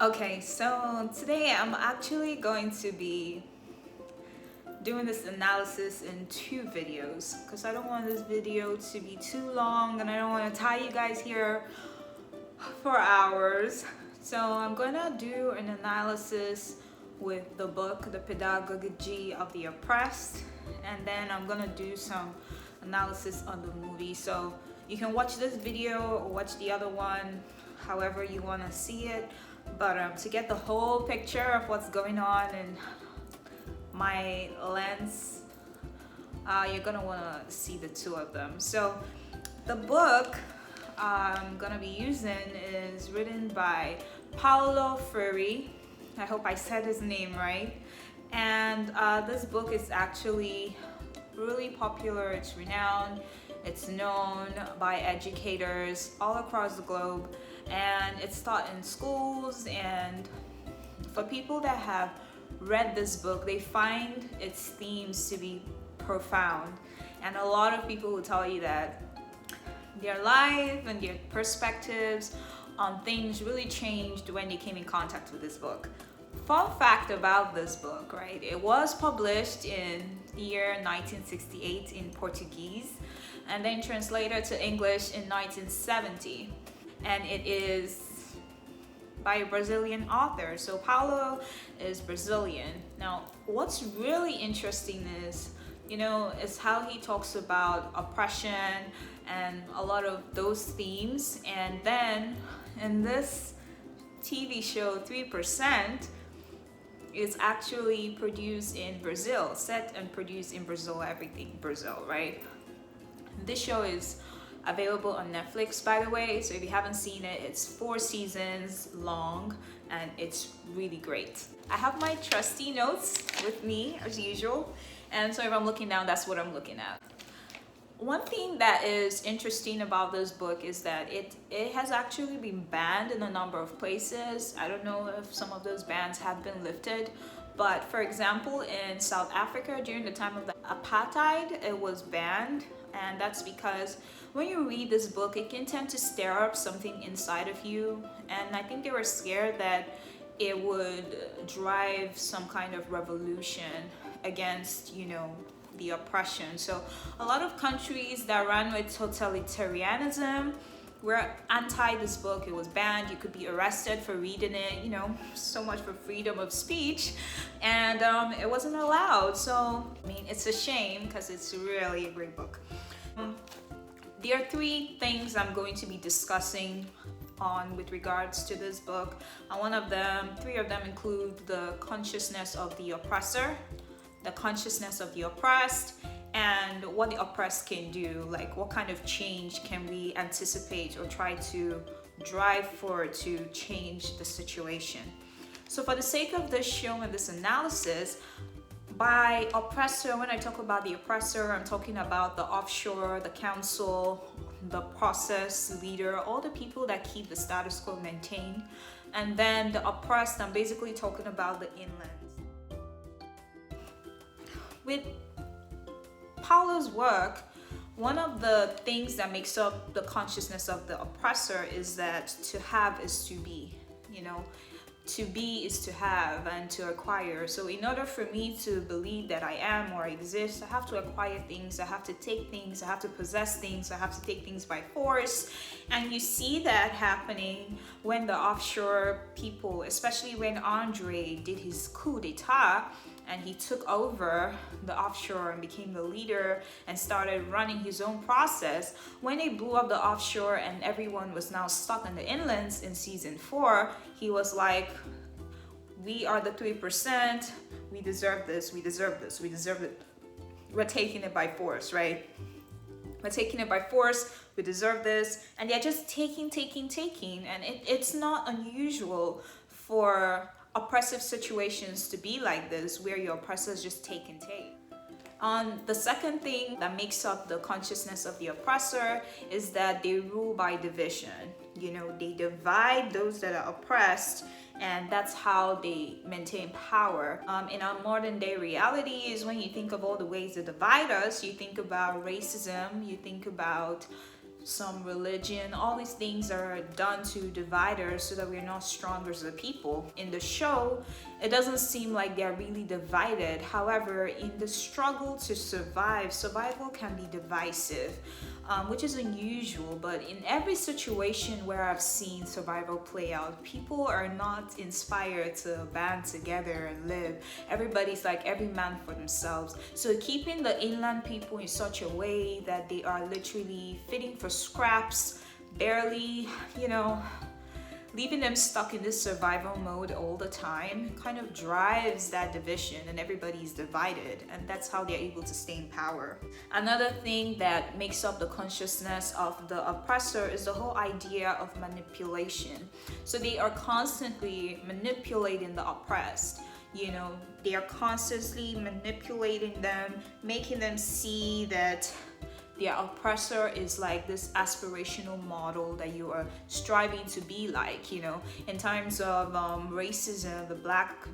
Okay, so today I'm actually going to be doing this analysis in two videos because I don't want this video to be too long and I don't want to tie you guys here for hours. So I'm gonna do an analysis with the book, The Pedagogy of the Oppressed, and then I'm gonna do some analysis on the movie. So you can watch this video or watch the other one, however you want to see it. But to get the whole picture of what's going on in my lens, you're gonna want to see the two of them. So the book I'm gonna be using is written by Paulo. I hope I said his name right. And this book is actually really popular. It's renowned. It's known by educators all across the globe, and it's taught in schools. And for people that have read this book, they find its themes to be profound. And a lot of people will tell you that their life and their perspectives on things really changed when they came in contact with this book. Fun fact about this book, right? It was published in year 1968 in Portuguese and then translated to English in 1970. And it is by a Brazilian author. So Paulo is Brazilian. Now, what's really interesting is how he talks about oppression and a lot of those themes. And then in this TV show 3%, is actually produced in Brazil, set and produced in Brazil, everything Brazil, right? This show is available on Netflix, by the way, so if you haven't seen it, it's 4 seasons long and it's really great. I have my trusty notes with me as usual, and so if I'm looking down, that's what I'm looking at. One thing that is interesting about this book is that it has actually been banned in a number of places. I don't know if some of those bans have been lifted, but for example, in South Africa during the time of the apartheid, it was banned. And that's because when you read this book, it can tend to stir up something inside of you. And I think they were scared that it would drive some kind of revolution against, the oppression. So a lot of countries that ran with totalitarianism were anti this book. It was banned. You could be arrested for reading it, so much for freedom of speech. And it wasn't allowed. So, it's a shame because it's really a great book. There are 3 things I'm going to be discussing on with regards to this book. And 3 of them include the consciousness of the oppressor, the consciousness of the oppressed, and what the oppressed can do. Like, what kind of change can we anticipate or try to drive for to change the situation. So for the sake of this show and this analysis, by oppressor, when I talk about the oppressor, I'm talking about the offshore, the council, the process leader, all the people that keep the status quo maintained. And then the oppressed, I'm basically talking about the inland. With Paulo's work, one of the things that makes up the consciousness of the oppressor is that to have is to be, to be is to have and to acquire. So in order for me to believe that I am or exist, I have to acquire things, I have to take things, I have to possess things, I have to take things by force. And you see that happening when the offshore people, especially when Andre did his coup d'etat, and he took over the offshore and became the leader and started running his own process. When they blew up the offshore and everyone was now stuck in the inlands in season 4, he was like, we are the 3%, we deserve this, we deserve this, we deserve it. We're taking it by force, right? We're taking it by force, we deserve this. And they're just taking. And it's not unusual for oppressive situations to be like this, where your oppressors just take. The second thing that makes up the consciousness of the oppressor is that they rule by division. They divide those that are oppressed, and that's how they maintain power. In our modern day reality is when you think of all the ways that divide us, you think about racism, you think about some religion. All these things are done to divide us so that we're not stronger as a people. In the show, it doesn't seem like they're really divided. However, in the struggle to survive, survival can be divisive, which is unusual. But in every situation where I've seen survival play out, people are not inspired to band together and live. Everybody's like every man for themselves. So keeping the inland people in such a way that they are literally fitting for scraps, barely, leaving them stuck in this survival mode all the time kind of drives that division, and everybody's divided, and that's how they're able to stay in power. Another thing that makes up the consciousness of the oppressor is the whole idea of manipulation. So they are constantly manipulating the oppressed. They are constantly manipulating them, making them see that their oppressor is like this aspirational model that you are striving to be like. In times of racism, the black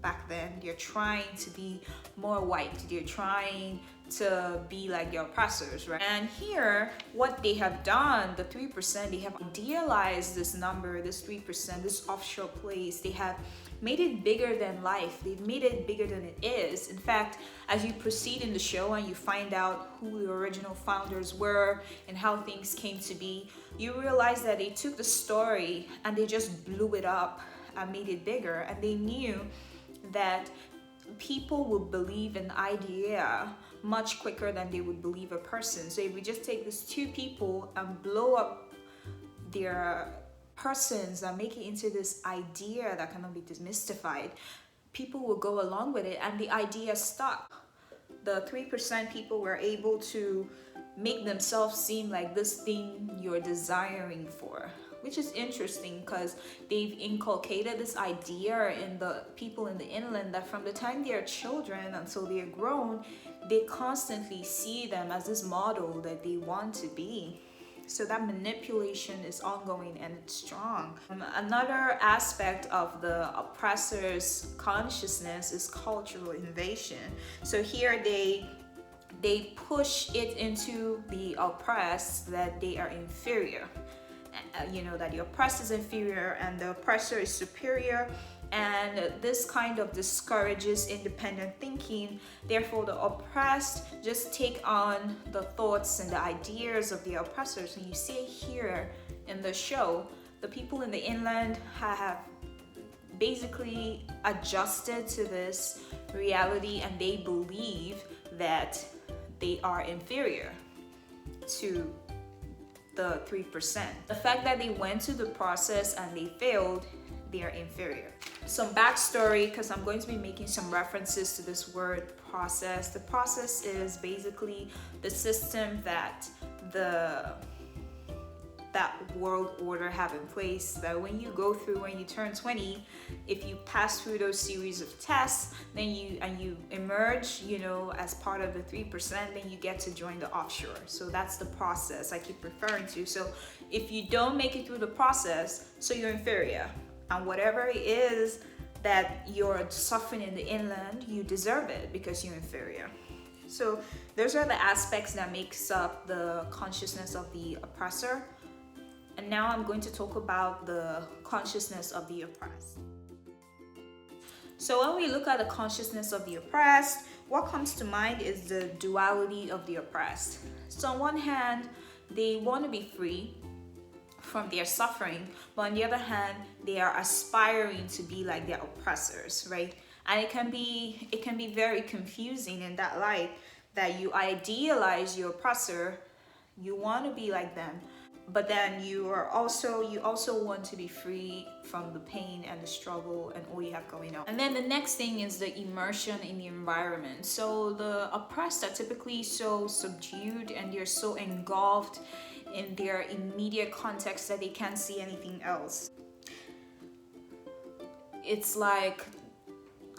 back then, they're trying to be more white. They're trying to be like their oppressors, right? And here, what they have done, the 3%, they have idealized this number, this 3%, this offshore place. They have made it bigger than life. They've made it bigger than it is. In fact, as you proceed in the show and you find out who the original founders were and how things came to be, you realize that they took the story and they just blew it up and made it bigger. And they knew that people would believe an idea much quicker than they would believe a person. So if we just take these two people and blow up their persons and make it into this idea that cannot be demystified, people will go along with it, and the idea stuck. The 3% people were able to make themselves seem like this thing you're desiring for, which is interesting because they've inculcated this idea in the people in the inland that from the time they are children until they are grown, they constantly see them as this model that they want to be. So that manipulation is ongoing and it's strong. Another aspect of the oppressor's consciousness is cultural invasion. So here they push it into the oppressed that they are inferior. That the oppressed is inferior and the oppressor is superior, and this kind of discourages independent thinking. Therefore, the oppressed just take on the thoughts and the ideas of the oppressors. And you see it here in the show. The people in the inland have basically adjusted to this reality, and they believe that they are inferior to the 3%. The fact that they went through the process and they failed, they are inferior. Some backstory, because I'm going to be making some references to this word process. The process is basically the system that that world order have in place, that when you turn 20, if you pass through those series of tests, then you emerge, as part of the 3%, then you get to join the offshore. So that's the process I keep referring to. So if you don't make it through the process, so you're inferior, and whatever it is that you're suffering in the inland, you deserve it because you're inferior. So those are the aspects that makes up the consciousness of the oppressor. And now I'm going to talk about the consciousness of the oppressed. So when we look at the consciousness of the oppressed, what comes to mind is the duality of the oppressed. So on one hand, they want to be free from their suffering, but on the other hand, they are aspiring to be like their oppressors, right? And it can be very confusing in that light, that you idealize your oppressor, you want to be like them, but then you also want to be free from the pain and the struggle and all you have going on. And then the next thing is the immersion in the environment. So the oppressed are typically so subdued and they're so engulfed in their immediate context that they can't see anything else. It's like,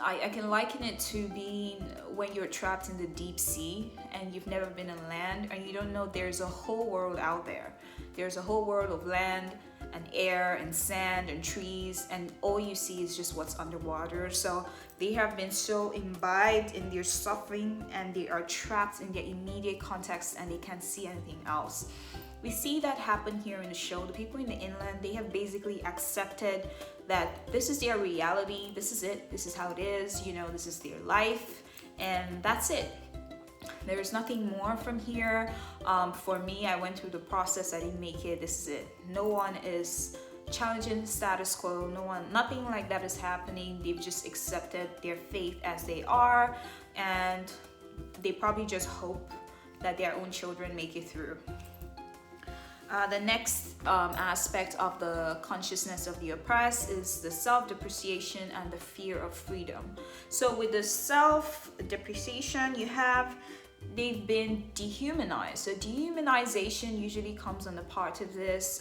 I can liken it to being when you're trapped in the deep sea and you've never been on land and you don't know there's a whole world out there. There's a whole world of land and air and sand and trees, and all you see is just what's underwater. So they have been so imbibed in their suffering and they are trapped in their immediate context and they can't see anything else. we see that happen here in the show. The people in the inland, they have basically accepted that this is their reality, this is it, this is how it is, this is their life, and that's it. There's nothing more from here. For me, I went through the process, I didn't make it, this is it. No one is challenging the status quo, nothing like that is happening. They've just accepted their fate as they are, and they probably just hope that their own children make it through. The next aspect of the consciousness of the oppressed is the self-depreciation and the fear of freedom. So with the self-depreciation, they've been dehumanized. So dehumanization usually comes on the part of this.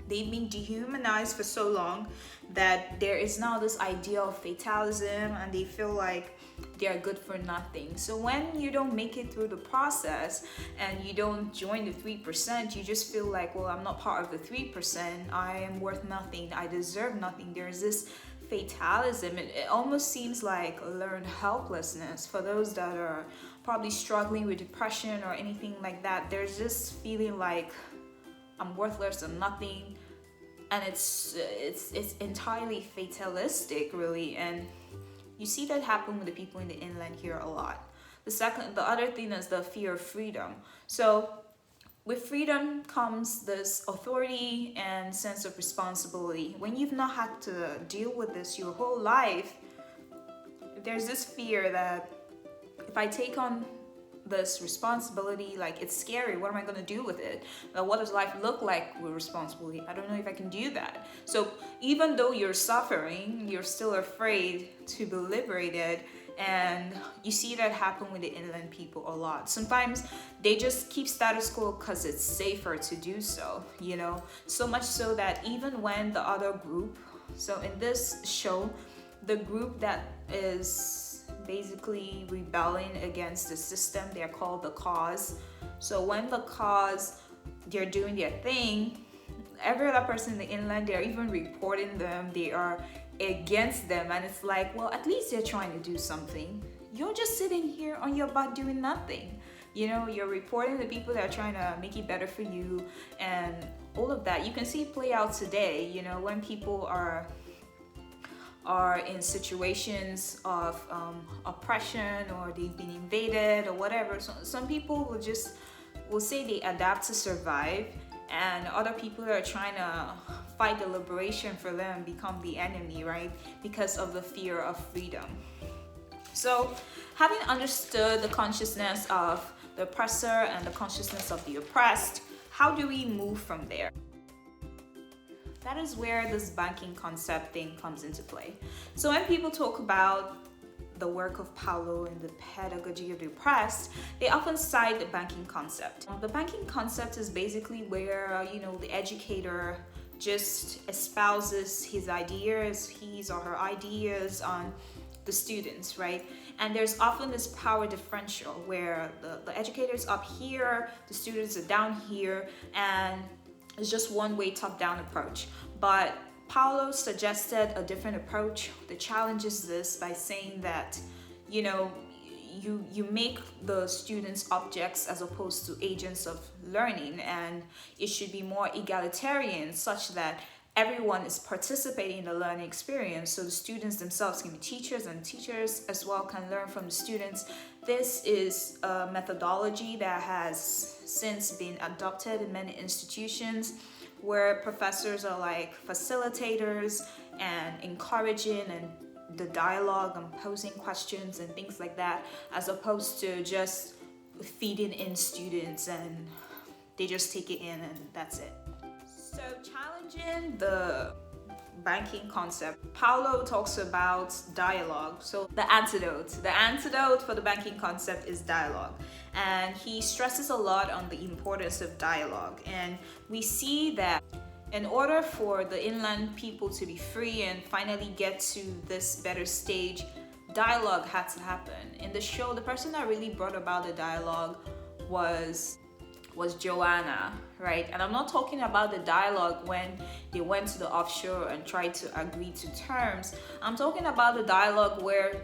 They've been dehumanized for so long that there is now this idea of fatalism, and they feel like they are good for nothing. So when you don't make it through the process and you don't join the 3%, you just feel like, well, I'm not part of the 3%. I am worth nothing. I deserve nothing. There's this fatalism. It almost seems like learned helplessness for those that are probably struggling with depression or anything like that. There's this feeling like I'm worthless or nothing, and it's entirely fatalistic, really. And you see that happen with the people in the inland here a lot. The other thing is the fear of freedom. So with freedom comes this authority and sense of responsibility. When you've not had to deal with this your whole life, there's this fear that if I take on this responsibility, like, it's scary. What am I going to do with it? What does life look like with responsibility? I don't know if I can do that. So even though you're suffering, you're still afraid to be liberated. And you see that happen with the inland people a lot. Sometimes they just keep status quo because it's safer to do so, so much so that even when the other group, so in this show, the group that is basically rebelling against the system, they're called the cause. So when the cause, they're doing their thing, every other person in the inland, they're even reporting them, they are against them, and it's like, well, at least they're trying to do something. You're just sitting here on your butt doing nothing. You're reporting the people that are trying to make it better for you, and all of that. You can see it play out today, when people are in situations of oppression, or they've been invaded or whatever. So some people will say they adapt to survive, and other people that are trying to fight the liberation for them become the enemy, right? Because of the fear of freedom. So having understood the consciousness of the oppressor and the consciousness of the oppressed, how do we move from there? That is where this banking concept thing comes into play. So when people talk about the work of Paulo and the pedagogy of the oppressed, they often cite the banking concept. The banking concept is basically where, the educator just espouses his or her ideas on the students, right? And there's often this power differential where the educator's up here, the students are down here, and it's just one way top-down approach. But Paulo suggested a different approach that challenges this by saying that, you make the students objects as opposed to agents of learning, and it should be more egalitarian, such that everyone is participating in the learning experience. So the students themselves can be teachers, and teachers as well can learn from the students. This is a methodology that has since been adopted in many institutions, where professors are like facilitators and encouraging and the dialogue and posing questions and things like that, as opposed to just feeding in students and they just take it in and that's it. So challenging the banking concept, Paulo talks about dialogue. So the antidote for the banking concept is dialogue. And he stresses a lot on the importance of dialogue. And we see that in order for the inland people to be free and finally get to this better stage, dialogue had to happen. In the show, the person that really brought about the dialogue was Joanna, right? And I'm not talking about the dialogue when they went to the offshore and tried to agree to terms. I'm talking about the dialogue where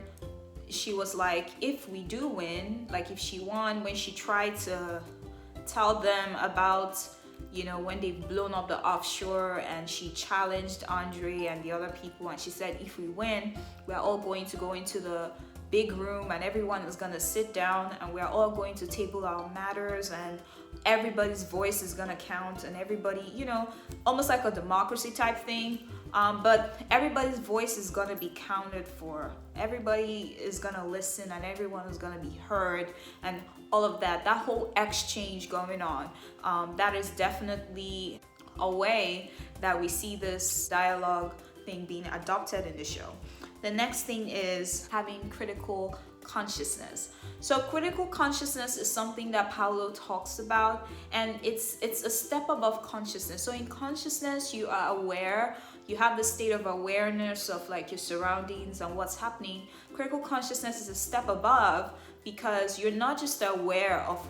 she was like, if we do win, like if she won, when she tried to tell them about, when they've blown up the offshore, and she challenged Andre and the other people, and she said, if we win, we're all going to go into the big room and everyone is going to sit down and we're all going to table our matters and everybody's voice is going to count, and everybody, almost like a democracy type thing. But everybody's voice is going to be counted for. Everybody is going to listen and everyone is going to be heard, and all of that whole exchange going on. That is definitely a way that we see this dialogue thing being adopted in the show. The next thing is having critical consciousness. So critical consciousness is something that Paulo talks about, and it's a step above consciousness. So in consciousness, you are aware, you have the state of awareness of like your surroundings and what's happening. Critical consciousness is a step above, because you're not just aware of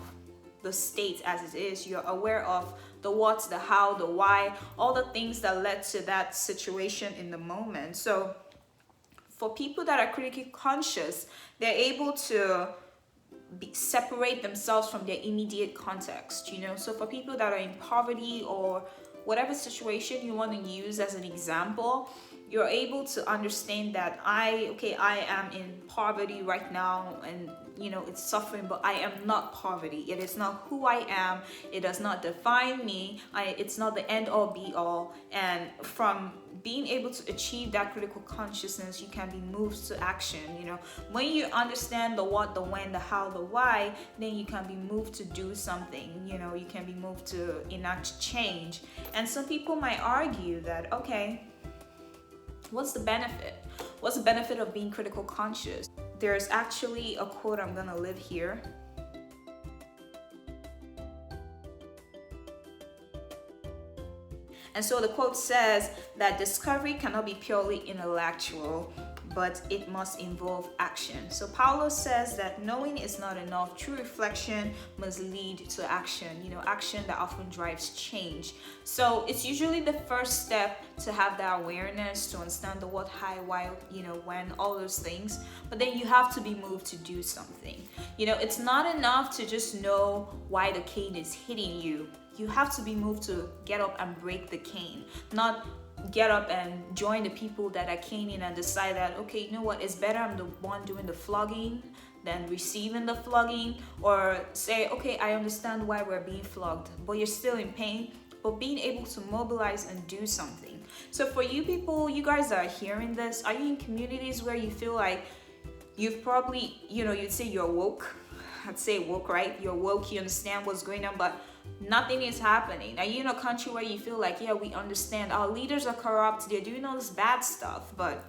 the state as it is, you're aware of the what, the how, the why, all the things that led to that situation in the moment. So for people that are critically conscious, they're able to separate themselves from their immediate context, So for people that are in poverty or whatever situation you want to use as an example, you're able to understand that I am in poverty right now, and it's suffering, but I am not poverty. It is not who I am. It does not define me. It's not the end all be all. And from being able to achieve that critical consciousness, you can be moved to action. When you understand the what, the when, the how, the why, then you can be moved to do something. You can be moved to enact change. And some people might argue that, okay, what's the benefit? What's the benefit of being critical conscious? There's actually a quote, I'm gonna live here. And so the quote says that discovery cannot be purely intellectual, but it must involve action. So Paulo says that knowing is not enough. True reflection must lead to action, action that often drives change. So it's usually the first step to have that awareness, to understand the what, how, why, when, all those things. But then you have to be moved to do something. It's not enough to just know why the cane is hitting you. You have to be moved to get up and break the cane, not get up and join the people that are caning and decide that, okay, it's better I'm the one doing the flogging than receiving the flogging, or say, okay, I understand why we're being flogged, but you're still in pain, but being able to mobilize and do something. So for you people, you guys are hearing this, are you in communities where you feel like you've probably, you'd say you're woke? I'd say woke, right? You're woke, you understand what's going on, but nothing is happening. Are you in a country where you feel like, yeah, we understand, our leaders are corrupt, they're doing all this bad stuff, but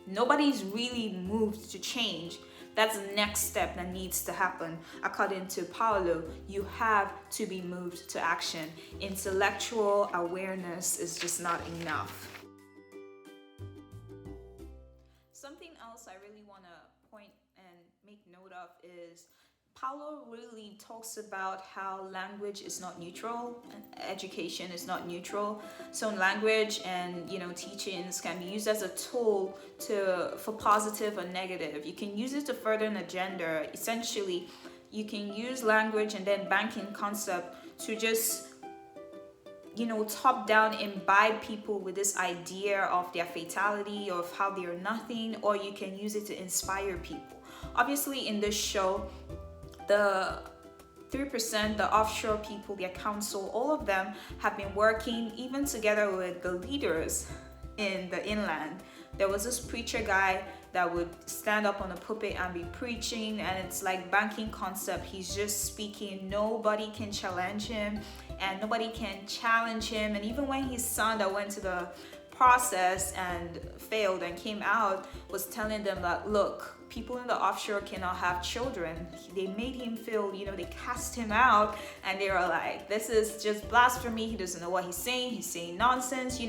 nobody's really moved to change? That's the next step that needs to happen. According to Paulo, you have to be moved to action. Intellectual awareness is just not enough. Something else I really want to point and make note of is Paulo really talks about how language is not neutral and education is not neutral. So language and teachings can be used as a tool for positive or negative. You can use it to further an agenda. Essentially, you can use language and then banking concept to just top down imbibe people with this idea of their fatality, of how they're nothing, or you can use it to inspire people. Obviously in this show, the 3%, the offshore people, their council, all of them have been working even together with the leaders in the inland. There was this preacher guy that would stand up on a pulpit and be preaching, and it's like banking concept. He's just speaking. Nobody can challenge him and nobody can challenge him. And even when his son that went to the process and failed and came out was telling them that, look, people in the offshore cannot have children. They made him feel, they cast him out, and they were like, this is just blasphemy. He doesn't know what he's saying nonsense,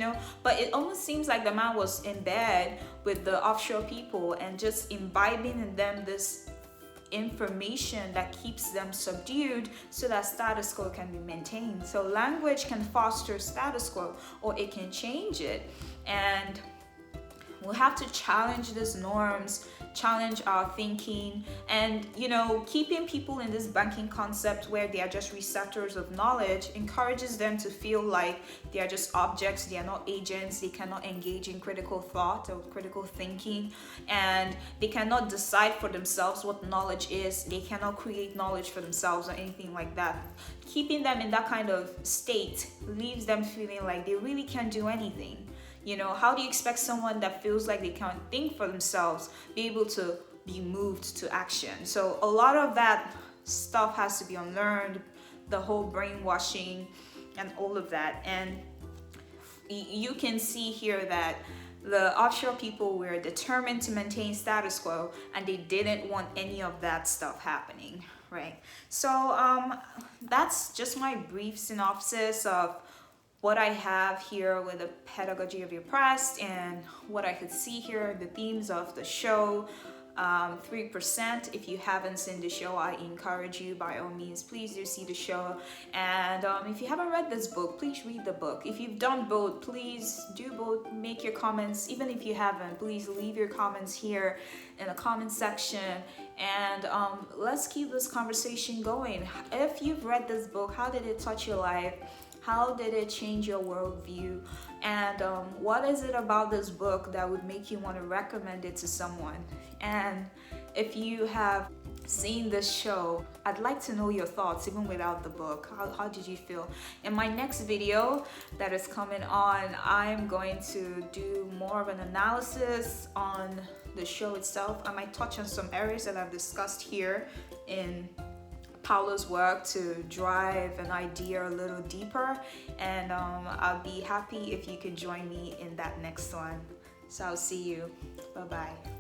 But it almost seems like the man was in bed with the offshore people and just imbibing in them this information that keeps them subdued so that status quo can be maintained. So language can foster status quo or it can change it. And We have to challenge these norms, challenge our thinking, and keeping people in this banking concept where they are just receptors of knowledge encourages them to feel like they are just objects, they are not agents, they cannot engage in critical thought or critical thinking, and they cannot decide for themselves what knowledge is, they cannot create knowledge for themselves or anything like that. Keeping them in that kind of state leaves them feeling like they really can't do anything. How do you expect someone that feels like they can't think for themselves be able to be moved to action? So a lot of that stuff has to be unlearned, the whole brainwashing and all of that. And you can see here that the offshore people were determined to maintain status quo, and they didn't want any of that stuff happening, right? So that's just my brief synopsis of what I have here with the pedagogy of the oppressed and what I could see here, the themes of the show. 3%. If you haven't seen the show, I encourage you, by all means, please do see the show. And if you haven't read this book, please read the book. If you've done both, please do both. Make your comments. Even if you haven't, please leave your comments here in the comment section. And let's keep this conversation going. If you've read this book, how did it touch your life? How did it change your worldview? And what is it about this book that would make you want to recommend it to someone? And if you have seen this show, I'd like to know your thoughts even without the book. How did you feel? In my next video that is coming on, I'm going to do more of an analysis on the show itself. I might touch on some areas that I've discussed here in Paulo's work to drive an idea a little deeper, and I'll be happy if you can join me in that next one. So I'll see you. Bye bye.